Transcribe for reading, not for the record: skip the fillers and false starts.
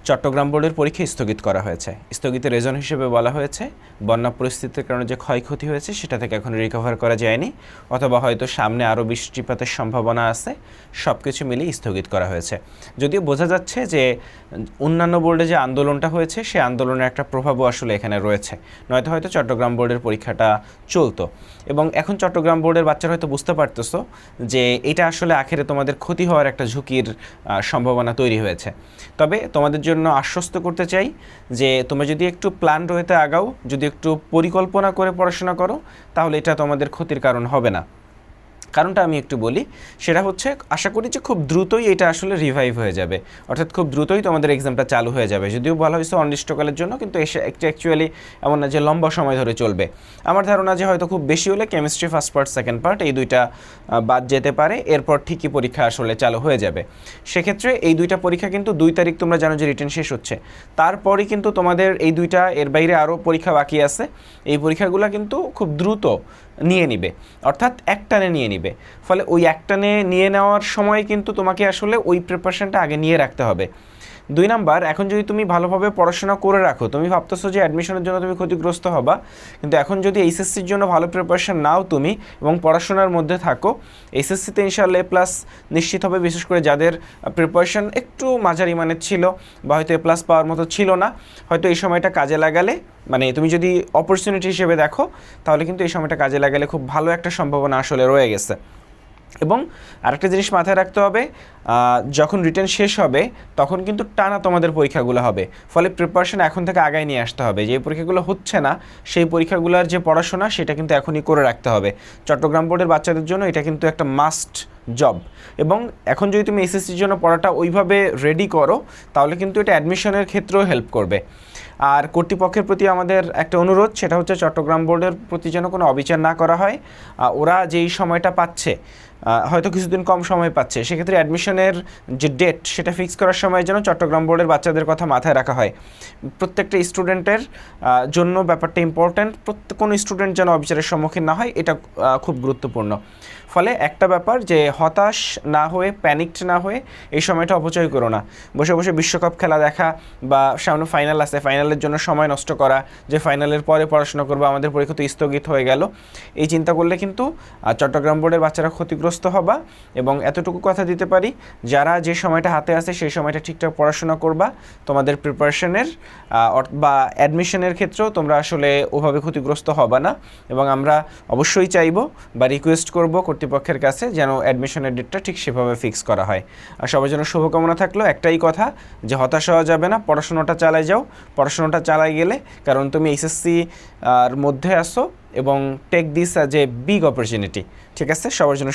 চট্টগ্রাম বোর্ডের পরীক্ষা স্থগিত করা হয়েছে। স্থগিতের রিজন হিসেবে বলা হয়েছে বন্যা পরিস্থিতির কারণে যে ক্ষয়ক্ষতি হয়েছে সেটা থেকে এখন রিকভার করা যায়নি, অথবা হয়তো সামনে আরও বৃষ্টিপাতের সম্ভাবনা আছে, সব কিছু মিলিয়ে স্থগিত করা হয়েছে। যদিও বোঝা যাচ্ছে যে অন্যান্য বোর্ডে যে আন্দোলনটা হয়েছে সেই আন্দোলনের একটা প্রভাবও আসলে এখানে রয়েছে, নয়তো হয়তো চট্টগ্রাম বোর্ডের পরীক্ষাটা চলতো। এবং এখন চট্টগ্রাম বোর্ডের বাচ্চারা হয়তো বুঝতে পারতেছো যে এটা আসলে আখেরে তোমাদের ক্ষতি হওয়ার একটা ঝুঁকির সম্ভাবনা তৈরি হয়েছে। তবে তোমাদের জন্য আশ্বস্ত করতে চাই যে তোমরা যদি একটু প্ল্যান রয়েতে আগাও, যদি একটু পরিকল্পনা করে পড়াশোনা করো, তাহলে এটা তোমাদের ক্ষতির কারণ হবে না। কারণটা আমি একটু বলি, সেটা হচ্ছে আশা করি যে খুব দ্রুতই এটা আসলে রিভাইভ হয়ে যাবে, অর্থাৎ খুব দ্রুতই তোমাদের এক্সামটা চালু হয়ে যাবে। যদিও বলা হয়েছে অনির্দিষ্টকালের জন্য, কিন্তু একটা অ্যাকচুয়ালি এমন না যে লম্বা সময় ধরে চলবে। আমার ধারণা যে হয়তো খুব বেশি হলে chemistry first part second part এই দুইটা বাদ যেতে পারে, এরপর ঠিকই পরীক্ষা আসলে চালু হয়ে যাবে। সেক্ষেত্রে এই দুইটা পরীক্ষা কিন্তু 2 তারিখ তোমরা জানো যে রিটেন শেষ হচ্ছে, তারপরই কিন্তু তোমাদের এই দুইটা, এর বাইরে আরও পরীক্ষা বাকি আছে। এই পরীক্ষাগুলো কিন্তু খুব দ্রুত নিয়ে নিবে, অর্থাৎ একটানে নিয়ে নিবে। ফলে ওই একটানে নিয়ে নেওয়ার সময় কিন্তু তোমাকে আসলে ওই প্রিপারেশনটা আগে নিয়ে রাখতে হবে। 2 নাম্বার, এখন যদি তুমি ভালোভাবে পড়াশোনা করে রাখো, তুমি ভাবতেছো যে অ্যাডমিশনের জন্য তুমি ক্ষতিগ্রস্ত হবা, কিন্তু এখন যদি এইচএসসির জন্য ভালো প্রিপারেশন নাও তুমি এবং পড়াশোনার মধ্যে থাকো, এইচএসসিতে ইনশাআল্লাহ এ প্লাস নিশ্চিত হবে। বিশেষ করে যাদের প্রিপারেশন একটু মাঝারি মানের ছিল বা হয়তো এ প্লাস পাওয়ার মতো ছিল না, হয়তো এই সময়টা কাজে লাগালে, মানে তুমি যদি অপরচুনিটি হিসেবে দেখো, তাহলে কিন্তু এই সময়টা কাজে লাগালে খুব ভালো একটা সম্ভাবনা আসলে রয়ে গেছে। এবং আরেকটা জিনিস মাথায় রাখতে হবে, যখন রিটেন শেষ হবে তখন কিন্তু টানা তোমাদের পরীক্ষাগুলো হবে। ফলে প্রিপারেশন এখন থেকে আগায় নিয়ে আসতে হবে। যে পরীক্ষাগুলো হচ্ছে না সেই পরীক্ষাগুলোর যে পড়াশোনা সেটা কিন্তু এখনই করে রাখতে হবে। চট্টগ্রাম বোর্ডের বাচ্চাদের জন্য এটা কিন্তু একটা মাস্ট জব। এবং এখন যদি তুমি এসএসসির জন্য পড়াটা ওইভাবে রেডি করো, তাহলে কিন্তু এটা অ্যাডমিশনের ক্ষেত্রেও হেল্প করবে। আর কর্তৃপক্ষের প্রতি আমাদের একটা অনুরোধ, সেটা হচ্ছে চট্টগ্রাম বোর্ডের প্রতি যেন কোনো অবিচার না করা হয়। ওরা যেই সময়টা পাচ্ছে, হয়তো কিছুদিন কম সময় পাচ্ছে, সেক্ষেত্রে অ্যাডমিশনের যে ডেট সেটা ফিক্স করার সময় যেন চট্টগ্রাম বোর্ডের বাচ্চাদের কথা মাথায় রাখা হয়। প্রত্যেকটা স্টুডেন্টের জন্য ব্যাপারটা ইম্পর্ট্যান্ট, কোনো স্টুডেন্ট যেন অবিচারের সম্মুখীন না হয়, এটা খুব গুরুত্বপূর্ণ। ফলে একটা ব্যাপার যে হতাশ না হয়ে, প্যানিকড না হয়ে এই সময়টা অপচয় করো না। বসে বসে বিশ্বকাপ খেলা দেখা বা সামনে ফাইনাল আছে, ফাইনালের জন্য সময় নষ্ট করা, যে ফাইনালের পরে পড়াশোনা করবো, আমাদের পরীক্ষা তো স্থগিত হয়ে গেল, এই চিন্তা করলে কিন্তু চট্টগ্রাম বোর্ডের বাচ্চারা ক্ষতিগ্রস্ত হবা। এবং এতটুকু কথা দিতে পারি, যারা যে সময়টা হাতে আছে সেই সময়টা ঠিকঠাক পড়াশোনা করবা, তোমাদের প্রিপারেশনের বা অ্যাডমিশনের ক্ষেত্রেও তোমরা আসলে ওভাবে ক্ষতিগ্রস্ত হবা না। এবং আমরা অবশ্যই চাইবো বা রিকোয়েস্ট করবো কর্তৃপক্ষের কাছে যেন অ্যাডমিশনের ডেটটা ঠিক সেভাবে ফিক্স করা হয়। আর সবার জন্য শুভকামনা থাকলো, একটাই কথা যে হতাশ হওয়া যাবে না, পড়াশোনাটা চালাই যাও। পড়াশোনাটা চালাই গেলে, কারণ তুমি এইচএসসি আর মধ্যে আসো, এবং take this as a big opportunity. ঠিক আছে, সবার জন্য